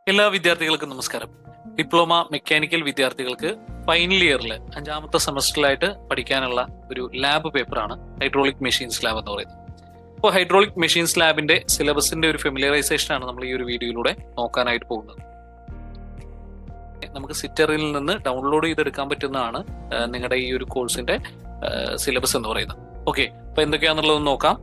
എല്ലാ വിദ്യാർത്ഥികൾക്കും നമസ്കാരം. ഡിപ്ലോമ മെക്കാനിക്കൽ വിദ്യാർത്ഥികൾക്ക് ഫൈനൽ ഇയറിൽ 5ാമത്തെ സെമസ്റ്ററിലായിട്ട് പഠിക്കാനുള്ള ഒരു ലാബ് പേപ്പറാണ് ഹൈഡ്രോളിക് മെഷീൻസ് ലാബ് എന്ന് പറയുന്നത്. അപ്പോൾ ഹൈഡ്രോളിക് മെഷീൻസ് ലാബിന്റെ സിലബസിന്റെ ഒരു ഫെമിലിയറൈസേഷൻ ആണ് നമ്മൾ ഈ ഒരു വീഡിയോയിലൂടെ നോക്കാനായിട്ട് പോകുന്നത്. നമുക്ക് സിറ്ററിൽ നിന്ന് ഡൗൺലോഡ് ചെയ്തെടുക്കാൻ പറ്റുന്നതാണ് നിങ്ങളുടെ ഈ ഒരു കോഴ്സിന്റെ സിലബസ് എന്ന് പറയുന്നത്. ഓക്കെ, അപ്പൊ എന്തൊക്കെയാണെന്നുള്ളത് നോക്കാം.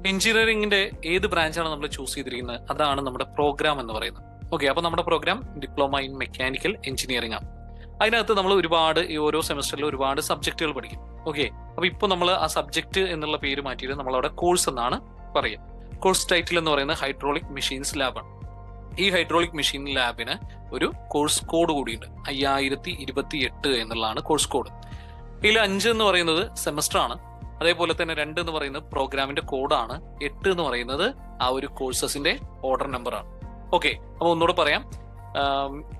എഞ്ചിനീയറിംഗിന്റെ ഏത് ബ്രാഞ്ചാണ് നമ്മൾ ചൂസ് ചെയ്തിരിക്കുന്നത്, അതാണ് നമ്മുടെ പ്രോഗ്രാം എന്ന് പറയുന്നത്. ഓക്കെ, അപ്പൊ നമ്മുടെ program diploma in mechanical engineering ആണ്. അതിനകത്ത് നമ്മൾ ഒരുപാട് ഈ ഓരോ സെമസ്റ്ററിൽ ഒരുപാട് സബ്ജക്റ്റുകൾ പഠിക്കും. ഓക്കെ, അപ്പൊ ഇപ്പൊ നമ്മൾ ആ സബ്ജക്ട് എന്നുള്ള പേര് മാറ്റിയിട്ട് നമ്മളവിടെ കോഴ്സ് എന്നാണ് പറയുക. കോഴ്സ് ടൈറ്റിൽ എന്ന് പറയുന്നത് ഹൈഡ്രോളിക് മെഷീൻസ് ലാബാണ്. ഈ ഹൈഡ്രോളിക് മെഷീൻ ലാബിന് ഒരു കോഴ്സ് കോഡ് കൂടിയുണ്ട്. 5028 എന്നുള്ളതാണ് കോഴ്സ് കോഡ്. ഇതിൽ 5 എന്ന് പറയുന്നത് സെമസ്റ്റർ ആണ്. അതേപോലെ തന്നെ 2 എന്ന് പറയുന്നത് പ്രോഗ്രാമിന്റെ കോഡാണ്. 8 എന്ന് പറയുന്നത് ആ ഒരു കോഴ്സസിന്റെ ഓർഡർ നമ്പർ ആണ്. ഓക്കെ, അപ്പൊ ഒന്നുകൂടെ പറയാം.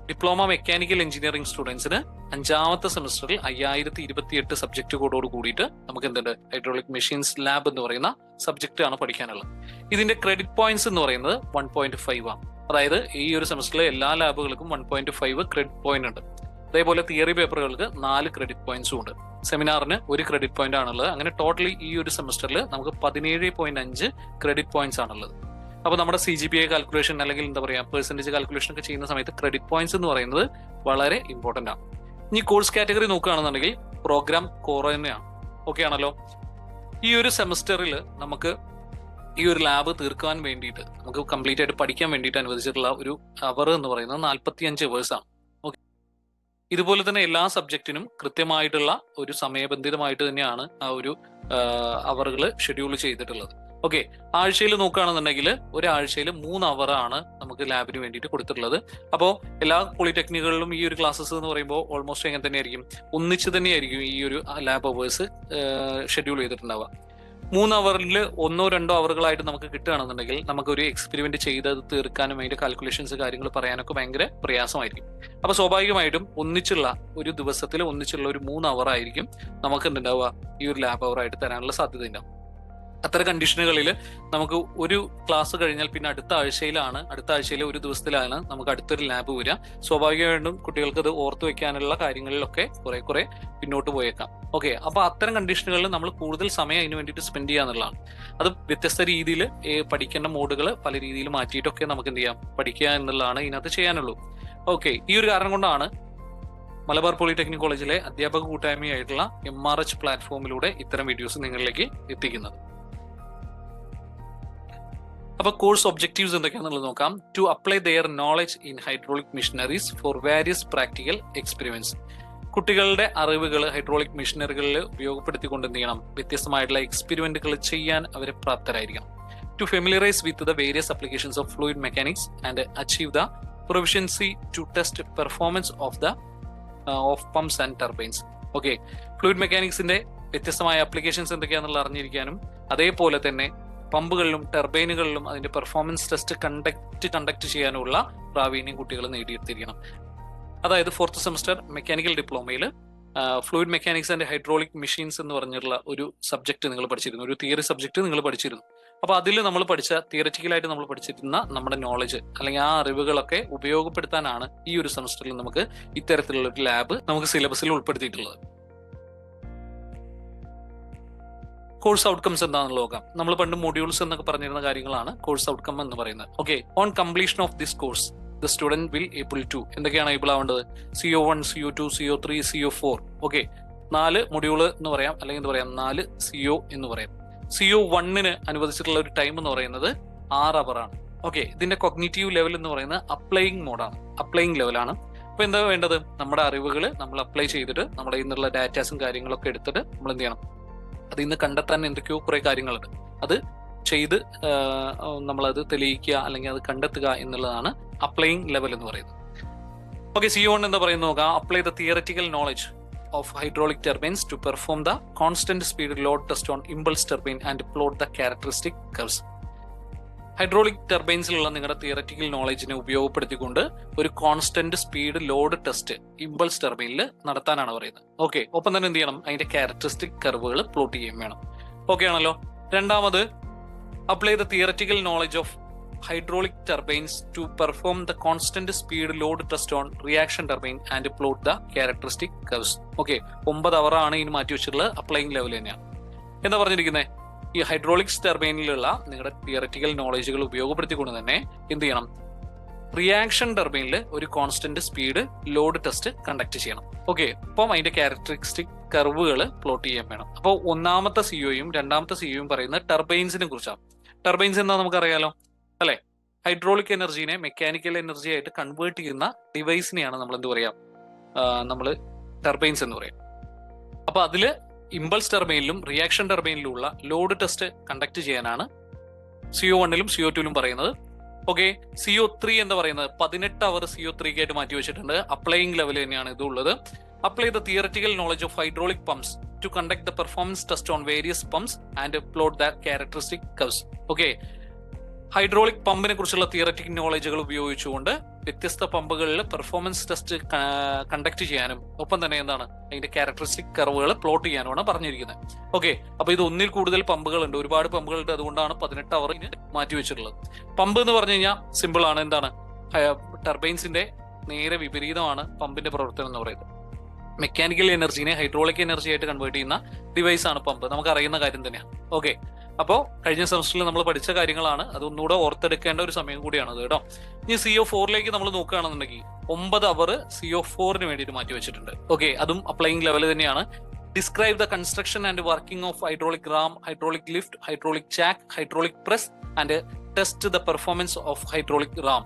ഡിപ്ലോമ മെക്കാനിക്കൽ എഞ്ചിനീയറിംഗ് സ്റ്റുഡൻസിന് 5ാമത്തെ സെമസ്റ്ററിൽ 5028 സബ്ജക്ട് കോഡോട് കൂടിയിട്ട് നമുക്ക് എന്തുണ്ട്, ഹൈഡ്രോളിക് മെഷീൻസ് ലാബ് എന്ന് പറയുന്ന സബ്ജക്റ്റ് ആണ് പഠിക്കാനുള്ളത്. ഇതിന്റെ ക്രെഡിറ്റ് പോയിന്റ്സ് എന്ന് പറയുന്നത് 1.5 ആണ്. അതായത് ഈ ഒരു സെമസ്റ്ററിലെ എല്ലാ ലാബുകൾക്കും 1.5 ക്രെഡിറ്റ് പോയിന്റ് ഉണ്ട്. അതേപോലെ തിയറി പേപ്പറുകൾക്ക് 4 ക്രെഡിറ്റ് പോയിന്റ്സും ഉണ്ട്. സെമിനാറിന് 1 ക്രെഡിറ്റ് പോയിന്റ് ആണുള്ളത്. അങ്ങനെ ടോട്ടലി ഈ ഒരു സെമസ്റ്ററിൽ നമുക്ക് 17.5 ക്രെഡിറ്റ് പോയിന്റ്സ് ആണുള്ളത്. അപ്പൊ നമ്മുടെ CGPA കാൽക്കുലേഷൻ അല്ലെങ്കിൽ എന്താ പറയാ പെർസെന്റേജ് കാൽക്കുലേഷൻ ഒക്കെ ചെയ്യുന്ന സമയത്ത് ക്രെഡിറ്റ് പോയിന്റ്സ് എന്ന് പറയുന്നത് വളരെ ഇമ്പോർട്ടന്റ് ആണ്. ഇനി കോഴ്സ് കാറ്റഗറി നോക്കുകയാണെന്നുണ്ടെങ്കിൽ പ്രോഗ്രാം കോർ തന്നെയാണ്. ഓക്കെ ആണല്ലോ. ഈ ഒരു സെമസ്റ്ററിൽ നമുക്ക് ഈ ഒരു ലാബ് തീർക്കാൻ വേണ്ടിയിട്ട് നമുക്ക് കംപ്ലീറ്റ് ആയിട്ട് പഠിക്കാൻ വേണ്ടിയിട്ട് അനുവദിച്ചിട്ടുള്ള ഒരു അവർ എന്ന് പറയുന്നത് 45 അവേഴ്സ് ആണ്. ഇതുപോലെ തന്നെ എല്ലാ സബ്ജക്റ്റിനും കൃത്യമായിട്ടുള്ള ഒരു സമയബന്ധിതമായിട്ട് തന്നെയാണ് ആ ഒരു അവറുകൾ ഷെഡ്യൂൾ ചെയ്തിട്ടുള്ളത്. ഓക്കെ, ആഴ്ചയിൽ നോക്കുകയാണെന്നുണ്ടെങ്കിൽ ഒരാഴ്ചയിൽ 3 അവറാണ് നമുക്ക് ലാബിന് വേണ്ടിയിട്ട് കൊടുത്തിട്ടുള്ളത്. അപ്പോൾ എല്ലാ പോളിടെക്നിക്കുകളിലും ഈ ഒരു ക്ലാസ്സസ് എന്ന് പറയുമ്പോൾ ഓൾമോസ്റ്റ് എങ്ങനെ തന്നെയായിരിക്കും, ഒന്നിച്ച് തന്നെയായിരിക്കും ഈ ഒരു ലാബ് അവേഴ്സ് ഷെഡ്യൂൾ ചെയ്തിട്ടുണ്ടാവുക. 3 അവറിൽ 1-2 അവറുകളായിട്ട് നമുക്ക് കിട്ടുകയാണെന്നുണ്ടെങ്കിൽ നമുക്ക് ഒരു എക്സ്പെരിമെന്റ് ചെയ്ത് തീർക്കാനും അതിന്റെ കാൽക്കുലേഷൻസ് കാര്യങ്ങൾ പറയാനൊക്കെ ഭയങ്കര പ്രയാസമായിരിക്കും. അപ്പൊ സ്വാഭാവികമായിട്ടും ഒന്നിച്ചുള്ള ഒരു ദിവസത്തിൽ ഒന്നിച്ചുള്ള ഒരു 3 അവർ ആയിരിക്കും നമുക്ക് എന്തുണ്ടാവുക, ഈ ഒരു ലാബ് അവർ ആയിട്ട് തരാനുള്ള സാധ്യത ഉണ്ടാവും. അത്തരം കണ്ടീഷനുകളിൽ നമുക്ക് ഒരു ക്ലാസ് കഴിഞ്ഞാൽ പിന്നെ അടുത്ത ആഴ്ചയിലെ ഒരു ദിവസത്തിലാണ് നമുക്ക് അടുത്തൊരു ലാബ് വരിക. സ്വാഭാവികമായിട്ടും കുട്ടികൾക്ക് അത് ഓർത്തു വെക്കാനുള്ള കാര്യങ്ങളിലൊക്കെ കുറെ പിന്നോട്ട് പോയേക്കാം. ഓക്കെ, അപ്പൊ അത്തരം കണ്ടീഷനുകളിൽ നമ്മൾ കൂടുതൽ സമയം അതിന് വേണ്ടിയിട്ട് സ്പെൻഡ് ചെയ്യുക എന്നുള്ളതാണ്. അത് വ്യത്യസ്ത രീതിയിൽ പഠിക്കേണ്ട മോഡുകൾ പല രീതിയിൽ മാറ്റിയിട്ടൊക്കെ നമുക്ക് എന്ത് ചെയ്യാം, പഠിക്കുക എന്നുള്ളതാണ് ഇതിനകത്ത് ചെയ്യാനുള്ളൂ. ഓക്കെ, ഈ ഒരു കാരണം കൊണ്ടാണ് മലബാർ പോളിടെക്നിക് കോളേജിലെ അധ്യാപക കൂട്ടായ്മയായിട്ടുള്ള MRH പ്ലാറ്റ്ഫോമിലൂടെ ഇത്തരം വീഡിയോസ് നിങ്ങളിലേക്ക് എത്തിക്കുന്നത്. അപ്പൊ കോഴ്സ് ഒബ്ജക്റ്റീവ്സ് എന്തൊക്കെയാണെന്നുള്ളത് നോക്കാം. To apply their knowledge in hydraulic machineries for various practical experiments. കുട്ടികളുടെ അറിവുകൾ ഹൈഡ്രോളിക് മെഷീനറികളിൽ ഉപയോഗപ്പെടുത്തിക്കൊണ്ട് എന്ത് ചെയ്യണം, വ്യത്യസ്തമായിട്ടുള്ള എക്സ്പെരിമെന്റുകൾ ചെയ്യാൻ അവരെ പ്രാപ്തരായിരിക്കണം. To familiarise with the various applications of fluid mechanics and achieve the proficiency to test performance of pumps and turbines. Okay, fluid മെക്കാനിക്സിന്റെ വ്യത്യസ്തമായ ആപ്ലിക്കേഷൻസ് എന്തൊക്കെയാണെന്നുള്ള അറിഞ്ഞിരിക്കാനും അതേപോലെ തന്നെ പമ്പുകളിലും ടർബൈനുകളിലും അതിന്റെ പെർഫോമൻസ് ടെസ്റ്റ് കണ്ടക്ട് ചെയ്യാനുള്ള പ്രാവീണ്യം കുട്ടികൾ നേടിയെടുത്തിരിക്കണം. അതായത് 4th സെമസ്റ്റർ മെക്കാനിക്കൽ ഡിപ്ലോമയിൽ fluid mechanics and hydraulic machines എന്ന് പറഞ്ഞിട്ടുള്ള ഒരു സബ്ജക്ട് നിങ്ങൾ പഠിച്ചിരുന്നു, ഒരു തിയറി സബ്ജക്ട് നിങ്ങൾ പഠിച്ചിരുന്നു. അപ്പൊ അതിൽ നമ്മൾ പഠിച്ച തിയററ്റിക്കലായിട്ട് നമ്മൾ പഠിച്ചിരുന്ന നമ്മുടെ നോളജ് അല്ലെങ്കിൽ ആ അറിവുകളൊക്കെ ഉപയോഗപ്പെടുത്താനാണ് ഈ ഒരു സെമസ്റ്ററിൽ നമുക്ക് ഇത്തരത്തിലുള്ള ഒരു ലാബ് നമുക്ക് സിലബസിൽ ഉൾപ്പെടുത്തിയിട്ടുള്ളത്. കോഴ്സ് ഔട്ട്കംസ് എന്താണെന്ന് നോക്കാം. നമ്മൾ പണ്ട് മൊഡ്യൂൾസ് എന്നൊക്കെ പറഞ്ഞിരുന്ന കാര്യങ്ങളാണ് കോഴ്സ് ഔട്ട്കം എന്ന് പറയുന്നത്. Okay, on completion of this course the student will able to, എന്തൊക്കെയാണ് ഏബിൾ ആവേണ്ടത്, CO1, CO2, CO3, CO4. Okay, 4 module എന്ന് പറയാം, അല്ലെങ്കിൽ എന്താ പറയാം 4 CO എന്ന് പറയാം. CO1 അനുവദിച്ചിട്ടുള്ള ഒരു ടൈം എന്ന് പറയുന്നത് 6 അവറാണ്. ഓക്കെ, ഇതിന്റെ കൊഗ്നിറ്റീവ് ലെവൽ എന്ന് പറയുന്നത് അപ്ലൈയിങ് ലെവലാണ്. അപ്പൊ എന്താ വേണ്ടത്, നമ്മുടെ അറിവുകൾ നമ്മൾ അപ്ലൈ ചെയ്തിട്ട് നമ്മുടെ ഇന്നുള്ള ഡാറ്റാസും കാര്യങ്ങളൊക്കെ എടുത്തിട്ട് നമ്മൾ എന്ത് ചെയ്യണം, അതിൽ നിന്ന് കണ്ടെത്താൻ എന്തൊക്കെയോ കുറെ കാര്യങ്ങളുണ്ട്. അത് ചെയ്ത് നമ്മളത് തെളിയിക്കുക അല്ലെങ്കിൽ അത് കണ്ടെത്തുക എന്നുള്ളതാണ് അപ്ലൈയിങ് ലെവൽ എന്ന് പറയുന്നത്. ഓക്കെ, CO1 എന്താ പറയുന്നത് നോക്കാം. Apply the theoretical knowledge of hydraulic turbines to perform the constant speed load test on impulse turbine and plot the characteristic curves. Hydraulic ടർബൈൻസിലുള്ള നിങ്ങളുടെ തിയററ്റിക്കൽ നോളജിനെ ഉപയോഗപ്പെടുത്തിക്കൊണ്ട് ഒരു constant speed load test impulse ടർബൈനിൽ നടത്താനാണ് പറയുന്നത്. ഓക്കെ, ഒപ്പം തന്നെ എന്ത് ചെയ്യണം, അതിന്റെ ക്യാരക്ടറിസ്റ്റിക് കർവുകൾ പ്ലോട്ട് ചെയ്യുകയും വേണം. ഓക്കെ ആണല്ലോ. രണ്ടാമത്, apply the theoretical knowledge of hydraulic turbines to perform the constant speed load test on reaction turbine and plot the characteristic curves. Okay, 9 അവർ ആണ് ഇതിന് മാറ്റി വെച്ചിട്ടുള്ളത്. അപ്ലൈയിങ് ലെവൽ തന്നെയാണ്. എന്താ പറഞ്ഞിരിക്കുന്നത്? ഈ ഹൈഡ്രോളിക്സ് ടർബൈനിലുള്ള നിങ്ങളുടെ തിയററ്റിക്കൽ നോളജുകൾ ഉപയോഗപ്പെടുത്തിക്കൊണ്ട് തന്നെ എന്ത് ചെയ്യണം? റിയാക്ഷൻ ടർബൈനിൽ ഒരു constant speed load test conduct ചെയ്യണം. ഓക്കെ, അപ്പം അതിന്റെ ക്യാരക്ടറിസ്റ്റിക് കർവുകൾ പ്ലോട്ട് ചെയ്യാൻ വേണം. അപ്പോൾ ഒന്നാമത്തെ സിഒയും രണ്ടാമത്തെ സിഒയും പറയുന്നത് ടർബൈൻസിനെ കുറിച്ചാണ്. ടർബൈൻസ് എന്താ നമുക്കറിയാലോ അല്ലെ? ഹൈഡ്രോളിക് എനർജീനെ മെക്കാനിക്കൽ എനർജി ആയിട്ട് കൺവേർട്ട് ചെയ്യുന്ന ഡിവൈസിനെയാണ് നമ്മൾ എന്ത് പറയാം? നമ്മൾ ടർബൈൻസ് എന്ന് പറയാം. അപ്പൊ അതില് ഇമ്പൾസ് ടർബൈനിലും റിയാക്ഷൻ ടർബൈനിലുള്ള ലോഡ് ടെസ്റ്റ് കണ്ടക്ട് ചെയ്യാനാണ് CO1 CO2 പറയുന്നത്. ഓക്കെ, CO3 എന്ന് പറയുന്നത് 18 അവർ CO3 ആയിട്ട് മാറ്റി വെച്ചിട്ടുണ്ട്. അപ്ലൈയിങ് ലെവൽ തന്നെയാണ് ഇതുള്ളത്. Apply the theoretical knowledge of hydraulic pumps to conduct the performance test on various pumps and plot the characteristic curves. Okay, hydraulic പമ്പിനെ കുറിച്ചുള്ള തിയററ്റിക്കൽ നോളജുകൾ ഉപയോഗിച്ചുകൊണ്ട് വ്യത്യസ്ത പമ്പുകളിൽ പെർഫോമൻസ് ടെസ്റ്റ് കണ്ടക്ട് ചെയ്യാനും ഒപ്പം തന്നെ എന്താണ് അതിന്റെ ക്യാരക്ടറിസ്റ്റിക് കർവുകൾ പ്ലോട്ട് ചെയ്യാനുമാണ് പറഞ്ഞിരിക്കുന്നത്. ഓക്കെ, അപ്പൊ ഇത് ഒന്നിൽ കൂടുതൽ പമ്പുകളുണ്ട്, ഒരുപാട് പമ്പുകളുണ്ട്. അതുകൊണ്ടാണ് 18 അവർ മാറ്റി വെച്ചിട്ടുള്ളത്. പമ്പ് എന്ന് പറഞ്ഞു കഴിഞ്ഞാൽ സിമ്പിൾ ആണ്. എന്താണ്? ടർബൈൻസിന്റെ നേരെ വിപരീതമാണ് പമ്പിന്റെ പ്രവർത്തനം എന്ന് പറയുന്നത്. മെക്കാനിക്കൽ എനർജീനെ ഹൈഡ്രോളിക് എനർജി ആയിട്ട് കൺവേർട്ട് ചെയ്യുന്ന ഡിവൈസ് ആണ് പമ്പ്. നമുക്ക് അറിയുന്ന കാര്യം തന്നെയാണ്. ഓക്കെ, അപ്പോൾ കഴിഞ്ഞ സെമസ്റ്ററിൽ നമ്മൾ പഠിച്ച കാര്യങ്ങളാണ്. അതൊന്നുകൂടെ ഓർത്തെടുക്കേണ്ട ഒരു സമയം കൂടിയാണ് അത് കേട്ടോ. ഇനി CO4 നമ്മൾ നോക്കുകയാണെന്നുണ്ടെങ്കിൽ 9 അവർ CO4 വേണ്ടിയിട്ട് മാറ്റി വെച്ചിട്ടുണ്ട്. ഓക്കെ, അതും അപ്ലൈയിങ് ലെവൽ തന്നെയാണ്. Describe the construction and working of hydraulic ram, hydraulic lift, hydraulic jack, hydraulic press and test the performance of hydraulic ram.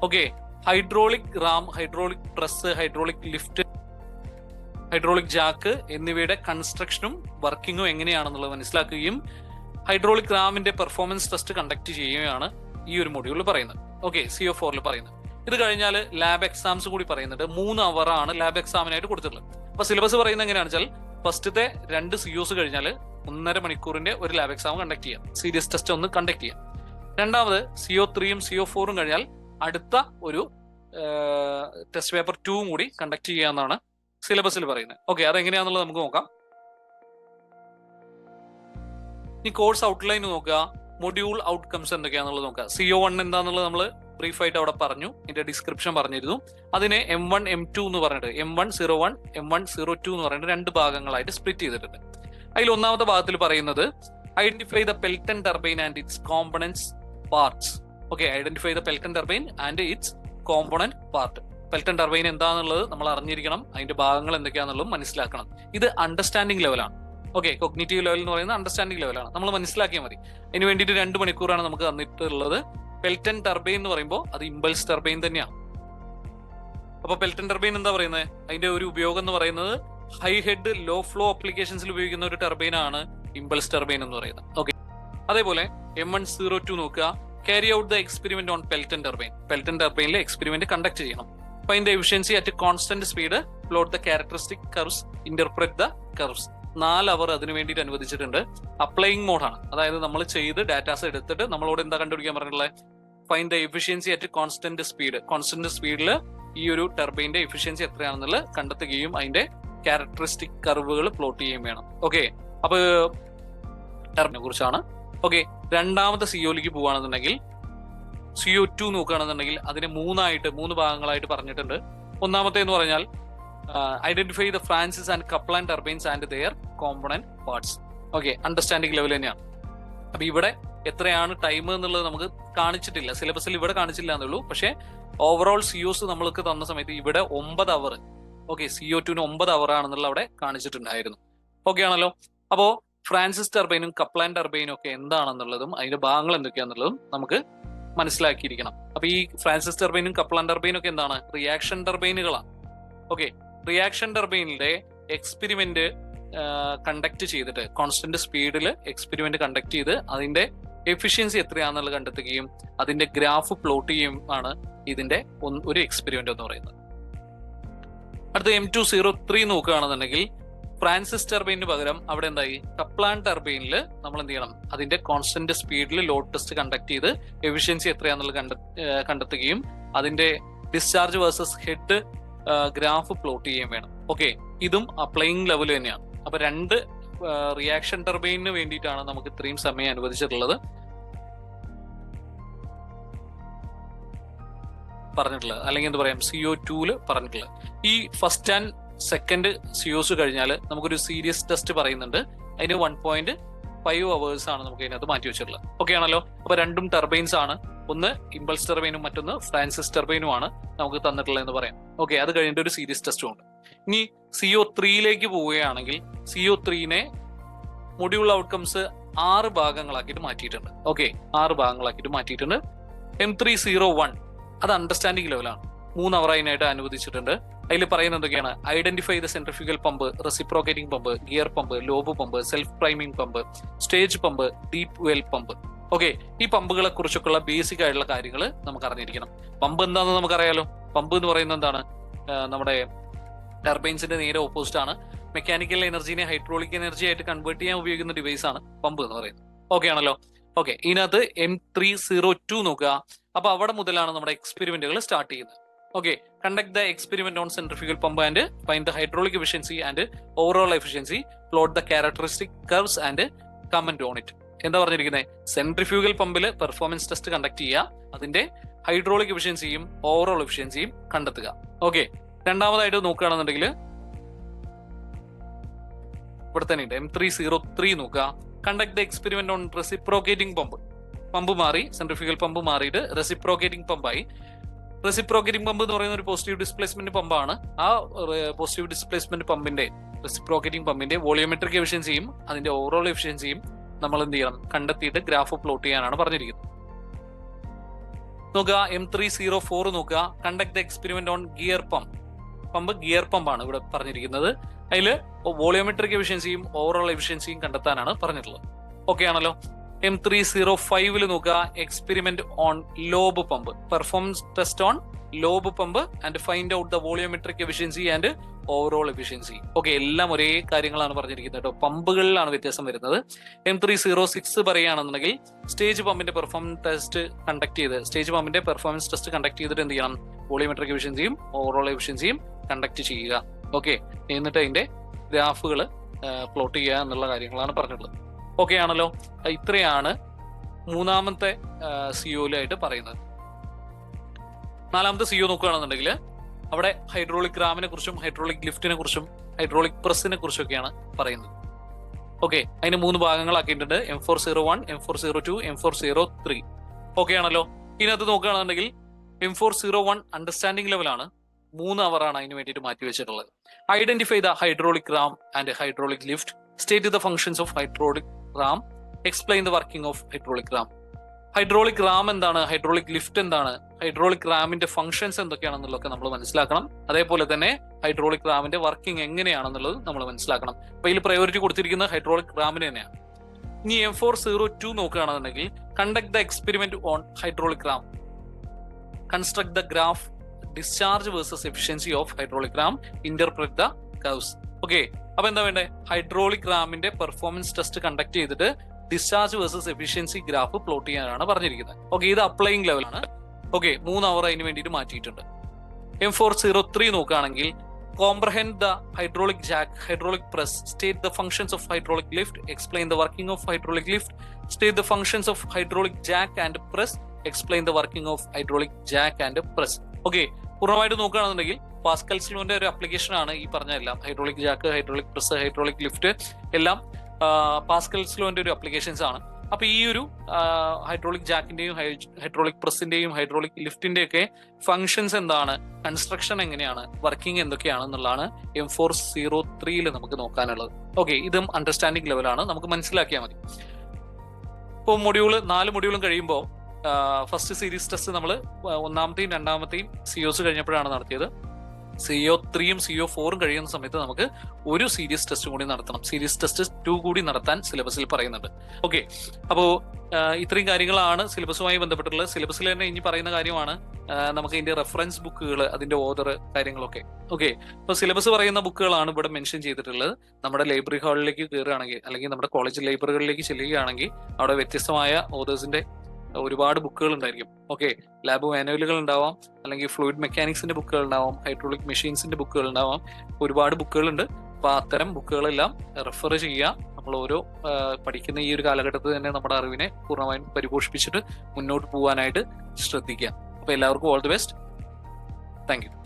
Okay, hydraulic ram, hydraulic press, hydraulic lift, hydraulic jack എന്നിവയുടെ കൺസ്ട്രക്ഷനും വർക്കിങ്ങും എങ്ങനെയാണെന്നുള്ളത് മനസ്സിലാക്കുകയും hydraulic റാമിന്റെ performance test conduct ചെയ്യുകയാണ് ഈ ഒരു മൊഡ്യൂളിൽ പറയുന്നത്. ഓക്കെ, CO4 പറയുന്നത്. ഇത് കഴിഞ്ഞാൽ ലാബ് എക്സാംസ് കൂടി പറയുന്നുണ്ട്. 3 അവറാണ് ലാബ് എക്സാമിനായിട്ട് കൊടുത്തിട്ടുള്ളത്. അപ്പൊ സിലബസ് പറയുന്നത് എങ്ങനെയാണെന്ന് വെച്ചാൽ ഫസ്റ്റത്തെ 2 COs കഴിഞ്ഞാൽ 1.5 മണിക്കൂറിന്റെ ഒരു ലാബ് എക്സാം കണ്ടക്ട് ചെയ്യാം, സീരിയസ് ടെസ്റ്റ് ഒന്ന് കണ്ടക്ട് ചെയ്യാം. രണ്ടാമത് CO3 CO4 കഴിഞ്ഞാൽ അടുത്ത ഒരു ടെസ്റ്റ് പേപ്പർ 2 കൂടി കണ്ടക്ട് ചെയ്യാന്നാണ് സിലബസിൽ പറയുന്നത്. ഓക്കെ, അതെങ്ങനെയാണെന്നുള്ളത് നമുക്ക് നോക്കാം. ഈ കോഴ്സ് ഔട്ട്ലൈൻ നോക്കുക, മൊഡ്യൂൾ ഔട്ട്കംസ് എന്തൊക്കെയാണെന്നുള്ളത് നോക്കുക. CO1 എന്താണെന്നുള്ളത് നമ്മൾ ബ്രീഫായിട്ട് അവിടെ പറഞ്ഞു, ഇതിന്റെ ഡിസ്ക്രിപ്ഷൻ പറഞ്ഞിരുന്നു. അതിനെ M1 M2 എന്ന് പറഞ്ഞിട്ട് M101 M102 എന്ന് പറഞ്ഞിട്ട് 2 ഭാഗങ്ങളായിട്ട് സ്പ്ലിറ്റ് ചെയ്തിട്ടുണ്ട്. അതിൽ ഒന്നാമത്തെ ഭാഗത്തിൽ പറയുന്നത് identify the Pelton turbine and its component parts. Okay, identify the Pelton turbine and its component part. Pelton turbine എന്താണെന്നുള്ളത് നമ്മൾ അറിഞ്ഞിരിക്കണം, അതിന്റെ ഭാഗങ്ങൾ എന്തൊക്കെയാണെന്നുള്ളതും മനസ്സിലാക്കണം. ഇത് അണ്ടർസ്റ്റാൻഡിംഗ് ലെവലാണ്. ഓക്കെ, കൊഗ്നിറ്റീവ് ലെവൽ എന്ന് പറയുന്നത് അണ്ടർസ്റ്റാൻഡിംഗ് ലെവലാണ്. നമ്മൾ മനസ്സിലാക്കിയാൽ മതി. അതിന് വേണ്ടിയിട്ട് 2 മണിക്കൂറാണ് നമുക്ക് തന്നിട്ടുള്ളത്. പെൽറ്റൺ ടർബൈൻ എന്ന് പറയുമ്പോൾ അത് ഇമ്പൾസ് ടർബൈൻ തന്നെയാണ്. അപ്പൊ പെൽറ്റൺ ടർബൈൻ എന്താ പറയുന്നത്? അതിന്റെ ഒരു ഉപയോഗം എന്ന് പറയുന്നത് ഹൈ ഹെഡ് ലോ ഫ്ലോ അപ്ലിക്കേഷൻസിൽ ഉപയോഗിക്കുന്ന ഒരു ടർബൈൻ ആണ് ഇമ്പൾസ് ടർബൈൻ എന്ന് പറയുന്നത്. ഓക്കെ, അതേപോലെ M102 നോക്കുക, carry out the experiment on Pelton turbine. Pelton ടർബൈനിലെ എക്സ്പെരിമെന്റ് കണ്ടക്ട് ചെയ്യണം. Find the efficiency at constant speed, plot the characteristic curves, interpret the curves. 4 അവർ അതിന് വേണ്ടിയിട്ട് അനുവദിച്ചിട്ടുണ്ട്. അപ്ലൈയിങ് മോഡാണ്, അതായത് നമ്മൾ ചെയ്ത് ഡാറ്റാസ് എടുത്തിട്ട് നമ്മളോട് എന്താ കണ്ടുപിടിക്കാൻ പറഞ്ഞിട്ടുള്ളത്? Find the efficiency at constant speed. Constant സ്പീഡിൽ ഈ ഒരു ടർബൈന്റെ എഫിഷ്യൻസി എത്രയാണെന്നുള്ളത് കണ്ടെത്തുകയും അതിന്റെ ക്യാരക്ടറിസ്റ്റിക് കർവുകൾ പ്ലോട്ട് ചെയ്യുകയും വേണം. ഓക്കെ, അപ്പൊ ടർബൈനെ കുറിച്ചാണ്. ഓക്കെ, രണ്ടാമത്തെ CO പോവുകയാണെന്നുണ്ടെങ്കിൽ CO2 നോക്കുകയാണെന്നുണ്ടെങ്കിൽ അതിനെ 3 ഭാഗങ്ങളായിട്ട് പറഞ്ഞിട്ടുണ്ട്. ഒന്നാമത്തെ എന്ന് പറഞ്ഞാൽ identify the Francis and Kaplan turbines and their component parts. Okay, understanding level തന്നെയാണ്. അപ്പൊ ഇവിടെ എത്രയാണ് ടൈം എന്നുള്ളത് നമുക്ക് കാണിച്ചിട്ടില്ല, സിലബസിൽ ഇവിടെ കാണിച്ചില്ല എന്നുള്ളൂ. പക്ഷെ ഓവറോൾ COs നമ്മൾക്ക് തന്ന സമയത്ത് ഇവിടെ 9 അവർ, ഓക്കെ, CO2 9 അവർ ആണെന്നുള്ള അവിടെ കാണിച്ചിട്ടുണ്ടായിരുന്നു. ഓക്കെ ആണല്ലോ. അപ്പോ ഫ്രാൻസിസ് ടർബൈനും കപ്ലാൻ ടർബൈനും ഒക്കെ എന്താണെന്നുള്ളതും അതിന്റെ ഭാഗങ്ങൾ എന്തൊക്കെയാണെന്നുള്ളതും നമുക്ക് മനസ്സിലാക്കിയിരിക്കണം. അപ്പൊ ഈ ഫ്രാൻസിസ് ടർബൈനും കപ്ലാൻ ടർബൈനും ഒക്കെ എന്താണ്? റിയാക്ഷൻ ടർബൈനുകളാണ്. ഓക്കെ, റിയാക്ഷൻ ടർബൈനിന്റെ എക്സ്പെരിമെന്റ് കണ്ടക്ട് ചെയ്തിട്ട് കോൺസ്റ്റന്റ് സ്പീഡിൽ എക്സ്പെരിമെന്റ് കണ്ടക്ട് ചെയ്ത് അതിന്റെ എഫിഷ്യൻസി എത്രയാണെന്നുള്ളത് കണ്ടെത്തുകയും അതിന്റെ ഗ്രാഫ് പ്ലോട്ട് ചെയ്യുകയും ആണ് ഇതിന്റെ ഒരു എക്സ്പെരിമെന്റ് എന്ന് പറയുന്നത്. അടുത്ത M203 നോക്കുകയാണെന്നുണ്ടെങ്കിൽ ഫ്രാൻസിസ് ടർബൈനിന് പകരം അവിടെ എന്തായി? കപ്ലാൻ ടർബൈനിൽ നമ്മൾ എന്ത് ചെയ്യണം? അതിന്റെ കോൺസ്റ്റന്റ് സ്പീഡിൽ ലോഡ് ടെസ്റ്റ് കണ്ടക്ട് ചെയ്ത് എഫിഷ്യൻസി എത്രയാണെന്നുള്ളത് കണ്ടെത്തുകയും അതിന്റെ discharge versus head graph plot ചെയ്യുകയും വേണം. ഓക്കെ, ഇതും അപ്ലൈയിങ് ലെവൽ തന്നെയാണ്. അപ്പൊ 2 റിയാക്ഷൻ ടർബൈനിന് വേണ്ടിയിട്ടാണ് നമുക്ക് ഇത്രയും സമയം അനുവദിച്ചിട്ടുള്ളത്. പറഞ്ഞിട്ടുള്ളത്, അല്ലെങ്കിൽ എന്താ പറയാം CO2 പറഞ്ഞിട്ടുള്ളത്. ഈ ഫസ്റ്റ് ആൻഡ് സെക്കൻഡ് COs കഴിഞ്ഞാൽ നമുക്കൊരു സീരിയസ് ടെസ്റ്റ് പറയുന്നുണ്ട്. അതിന് 1.5 hours ആണ് നമുക്ക് അതിനകത്ത് മാറ്റി വെച്ചിട്ടുള്ളത്. ഓക്കെ ആണല്ലോ. അപ്പൊ രണ്ടും ടർബൈൻസ് ആണ്. ഒന്ന് ഇമ്പൾസ് ടർബൈനും മറ്റൊന്ന് ഫ്രാൻസിസ് ടർബൈനുമാണ് നമുക്ക് തന്നിട്ടുള്ളത് എന്ന് പറയാം. ഓക്കെ, അത് കഴിഞ്ഞിട്ട് ഒരു സീരിയസ് ടെസ്റ്റും ഉണ്ട്. ഇനി CO3 പോവുകയാണെങ്കിൽ CO3 മൊഡ്യൂൾ ഔട്ട്കംസ് 6 ഭാഗങ്ങളാക്കിയിട്ട് മാറ്റിയിട്ടുണ്ട്. ഓക്കെ, 6 ഭാഗങ്ങളാക്കിയിട്ട് മാറ്റിയിട്ടുണ്ട്. M301 അത് അണ്ടർസ്റ്റാൻഡിംഗ് ലെവലാണ്. 3 അവർ അതിനായിട്ട് അനുവദിച്ചിട്ടുണ്ട്. അതിൽ പറയുന്നത് എന്തൊക്കെയാണ്? Identify the centrifugal pump, reciprocating pump, gear pump, lobe pump, self priming pump, stage pump, deep well pump. Okay, ഈ പമ്പുകളെ കുറിച്ചൊക്കെയുള്ള ബേസിക് ആയിട്ടുള്ള കാര്യങ്ങൾ നമുക്ക് അറിഞ്ഞിരിക്കണം. പമ്പ് എന്താണെന്ന് നമുക്കറിയാലോ. പമ്പ് എന്ന് പറയുന്നത് എന്താണ്? നമ്മുടെ ടർബൈൻസിന്റെ നേരെ ഓപ്പോസിറ്റ് ആണ്. മെക്കാനിക്കൽ എനർജീനെ ഹൈഡ്രോളിക് എനർജി ആയിട്ട് കൺവേർട്ട് ചെയ്യാൻ ഉപയോഗിക്കുന്ന ഡിവൈസ് ആണ് പമ്പ് എന്ന് പറയുന്നത്. ഓക്കെ ആണല്ലോ. ഓക്കെ, ഇതിനകത്ത് M302 നോക്കുക. അപ്പൊ അവിടെ മുതലാണ് നമ്മുടെ എക്സ്പെരിമെന്റുകൾ സ്റ്റാർട്ട് ചെയ്യുന്നത്. Okay, conduct the experiment on centrifugal pump and find the hydraulic efficiency and overall efficiency, plot the characteristic curves and comment on it. എന്താ പറഞ്ഞിരിക്കുന്നത്? സെൻട്രിഫ്യൂഗൽ പമ്പിൽ പെർഫോമൻസ് ടെസ്റ്റ് കണ്ടക്ട് ചെയ്യുക, അതിന്റെ ഹൈഡ്രോളിക് എഫിഷ്യൻസിയും ഓവറോൾ എഫിഷ്യൻസിയും കണ്ടെത്തുക. ഓക്കെ, രണ്ടാമതായിട്ട് നോക്കുകയാണെന്നുണ്ടെങ്കിൽ ഇവിടെ തന്നെ ഉണ്ട് M303 നോക്കുക. Conduct the experiment on reciprocating pump. Pump മാറി, സെൻട്രിഫ്യൂഗൽ പമ്പ് മാറിയിട്ട് റെസിപ്രോക്കേറ്റിംഗ് പമ്പായി. റെസിപ്രോക്കേറ്റിംഗ് പമ്പ് എന്ന് പറയുന്ന ഒരു പോസിറ്റീവ് ഡിസ്പ്ലേസ്മെന്റ് പമ്പാണ്. ആ പോസിറ്റീവ് ഡിസ്പ്ലേസ്മെന്റ് പമ്പിന്റെ, റെസിപ്രോക്കേറ്റിംഗ് പമ്പിന്റെ വോളിയോമെട്രിക് എഫിഷ്യൻസിയും അതിന്റെ ഓവറോൾ എഫിഷ്യൻസിയും നമ്മൾ എന്ത് ചെയ്യണം? കണ്ടെത്തിയിട്ട് ഗ്രാഫ് പ്ലോട്ട് ചെയ്യാനാണ് പറഞ്ഞിരിക്കുന്നത്. നോക്കുക, M304 നോക്കുക. Conduct the experiment on gear pump. Pump gear പമ്പാണ് ഇവിടെ പറഞ്ഞിരിക്കുന്നത്. അതിൽ വോളിയോമെട്രിക് എഫിഷ്യൻസിയും ഓവറോൾ എഫിഷ്യൻസിയും കണ്ടെത്താനാണ് പറഞ്ഞിട്ടുള്ളത്. ഓക്കെ ആണല്ലോ. M305 നോക്കുക. Experiment on lobe pump. Performance test on lobe pump and find out the volumetric efficiency and overall efficiency. Okay, എല്ലാം ഒരേ കാര്യങ്ങളാണ് പറഞ്ഞിരിക്കുന്നത് കേട്ടോ. പമ്പുകളിലാണ് വ്യത്യാസം വരുന്നത്. M306 പറയുകയാണെന്നുണ്ടെങ്കിൽ സ്റ്റേജ് പമ്പിന്റെ പെർഫോമൻസ് ടെസ്റ്റ് കണ്ടക്ട് ചെയ്ത്, സ്റ്റേജ് പമ്പിന്റെ പെർഫോമൻസ് ടെസ്റ്റ് കണ്ടക്ട് ചെയ്തിട്ട് എന്ത് ചെയ്യണം? വോളിയോമെട്രിക് എഫിഷ്യൻസിയും ഓവറോൾ എഫിഷ്യൻസിയും കണ്ടക്ട് ചെയ്യുക. ഓക്കെ, എന്നിട്ട് അതിന്റെ ഗ്രാഫുകൾ പ്ലോട്ട് ചെയ്യുക എന്നുള്ള കാര്യങ്ങളാണ് പറഞ്ഞിട്ടുള്ളത്. ഓക്കെ ആണല്ലോ. ഇത്രയാണ് മൂന്നാമത്തെ CO-ലായിട്ട് പറയുന്നത്. നാലാമത്തെ CO നോക്കുകയാണെന്നുണ്ടെങ്കിൽ അവിടെ ഹൈഡ്രോളിക് റാമിനെ കുറിച്ചും ഹൈഡ്രോളിക് ലിഫ്റ്റിനെ കുറിച്ചും ഹൈഡ്രോളിക് പ്രസ്സിനെ കുറിച്ചൊക്കെയാണ് പറയുന്നത്. ഓക്കെ, അതിന് 3 ഭാഗങ്ങളാക്കിയിട്ടുണ്ട്. M401, M402, M403. ഓക്കെ ആണല്ലോ. ഇതിനകത്ത് നോക്കുകയാണെന്നുണ്ടെങ്കിൽ M401 അണ്ടർസ്റ്റാൻഡിംഗ് ലെവലാണ്. 3 അവറാണ് അതിന് വേണ്ടിയിട്ട് മാറ്റി വെച്ചിട്ടുള്ളത്. Identify the hydraulic Ram and hydraulic lift, state the functions of hydraulic Ram, explain the working of hydraulic ram. Hydraulic Ram എന്താണ്? ഹൈഡ്രോളിക് ലിഫ്റ്റ് എന്താണ്? ഹൈഡ്രോളിക് റാമിന്റെ ഫങ്ഷൻസ് എന്തൊക്കെയാണെന്നുള്ളതൊക്കെ നമ്മൾ മനസ്സിലാക്കണം. അതേപോലെ തന്നെ ഹൈഡ്രോളിക് റാമിന്റെ വർക്കിംഗ് എങ്ങനെയാണെന്നുള്ളത് നമ്മൾ മനസ്സിലാക്കണം. അപ്പൊ ഇതിൽ പ്രയോറിറ്റി കൊടുത്തിരിക്കുന്നത് ഹൈഡ്രോളിക് റാമിന് തന്നെയാണ്. ഇനി M402 നോക്കുകയാണെന്നുണ്ടെങ്കിൽ conduct the experiment on hydraulic Ram, construct the graph, discharge versus efficiency of hydraulic Ram, interpret the curves. Okay, അപ്പൊ എന്താ വേണ്ടേ? ഹൈഡ്രോളിക് റാമിന്റെ പെർഫോമൻസ് ടെസ്റ്റ് കണ്ടക്ട് ചെയ്തിട്ട് discharge versus efficiency graph plot ചെയ്യാനാണ് പറഞ്ഞിരിക്കുന്നത്. ഓക്കെ, ഇത് അപ്ലൈയിങ് ലെവലാണ്. ഓക്കെ, 3 അവർ അതിന് വേണ്ടിയിട്ട് മാറ്റിയിട്ടുണ്ട്. M403 നോക്കുകയാണെങ്കിൽ comprehend the hydraulic Jack, hydraulic press, state the functions of hydraulic lift, explain the working of hydraulic lift, state the functions of hydraulic Jack and press, explain the working of hydraulic Jack and press. Okay, പൂർണ്ണമായിട്ട് നോക്കുകയാണെന്നുണ്ടെങ്കിൽ Pascal's ലോന്റെ ഒരു application ആണ് ഈ പറഞ്ഞ എല്ലാം. Hydraulic Jack, hydraulic press, hydraulic lift എല്ലാം Pascal's ലോന്റെ ഒരു applications ആണ്. അപ്പൊ ഈ ഒരു ഹൈഡ്രോളിക് ജാക്കിന്റെയും ഹൈഡ്രോളിക് പ്രസിന്റെയും ഹൈഡ്രോളിക് ലിഫ്റ്റിന്റെ ഒക്കെ ഫങ്ഷൻസ് എന്താണ്, കൺസ്ട്രക്ഷൻ എങ്ങനെയാണ്, വർക്കിംഗ് എന്തൊക്കെയാണെന്നുള്ളതാണ് M403 നമുക്ക് നോക്കാനുള്ളത്. ഓക്കെ, ഇതും അണ്ടർസ്റ്റാൻഡിംഗ് ലെവലാണ്, നമുക്ക് മനസ്സിലാക്കിയാൽ മതി. ഇപ്പോൾ 4 മൊഡ്യൂളും കഴിയുമ്പോൾ ഫസ്റ്റ് സീരീസ് ടെസ്റ്റ് നമ്മൾ 1ാമത്തെയും 2ാമത്തെയും COs കഴിഞ്ഞപ്പോഴാണ് നടത്തിയത്. CO3യും CO4ഉം കഴിയുന്ന സമയത്ത് നമുക്ക് ഒരു സീരീസ് ടെസ്റ്റ് കൂടി നടത്തണം. സീരീസ് ടെസ്റ്റ് 2 കൂടി നടത്താൻ സിലബസിൽ പറയുന്നുണ്ട്. ഓക്കെ, അപ്പോൾ ഇത്രയും കാര്യങ്ങളാണ് സിലബസുമായി ബന്ധപ്പെട്ടുള്ളത്. സിലബസിൽ തന്നെ ഇനി പറയുന്ന കാര്യമാണ് നമുക്ക് ഇതിന്റെ റെഫറൻസ് ബുക്കുകൾ, അതിന്റെ ഓതർ കാര്യങ്ങളൊക്കെ. ഓക്കെ, അപ്പോൾ സിലബസ് പറയുന്ന ബുക്കുകളാണ് ഇവിടെ മെൻഷൻ ചെയ്തിട്ടുള്ളത്. നമ്മുടെ ലൈബ്രറി ഹാളിലേക്ക് കയറുകയാണെങ്കിൽ അല്ലെങ്കിൽ നമ്മുടെ കോളേജ് ലൈബ്രറികളിലേക്ക് ചെല്ലുകയാണെങ്കിൽ അവിടെ വ്യത്യസ്തമായ ഓതേഴ്സിന്റെ ഒരുപാട് ബുക്കുകൾ ഉണ്ടായിരിക്കും. ഓക്കെ, ലാബ് മാനുവലുകൾ ഉണ്ടാവാം, അല്ലെങ്കിൽ ഫ്ലൂയിഡ് മെക്കാനിക്സിന്റെ ബുക്കുകൾ ഉണ്ടാവാം, ഹൈഡ്രോളിക് മെഷീൻസിന്റെ ബുക്കുകൾ ഉണ്ടാവാം. ഒരുപാട് ബുക്കുകളുണ്ട്. അപ്പൊ അത്തരം ബുക്കുകളെല്ലാം റെഫർ ചെയ്യുക. നമ്മൾ ഓരോ പഠിക്കുന്ന ഈ ഒരു കാലഘട്ടത്തിൽ തന്നെ നമ്മുടെ അറിവിനെ പൂർണ്ണമായും പരിപോഷിപ്പിച്ചിട്ട് മുന്നോട്ട് പോകാനായിട്ട് ശ്രദ്ധിക്കുക. അപ്പൊ എല്ലാവർക്കും all the best. Thank you.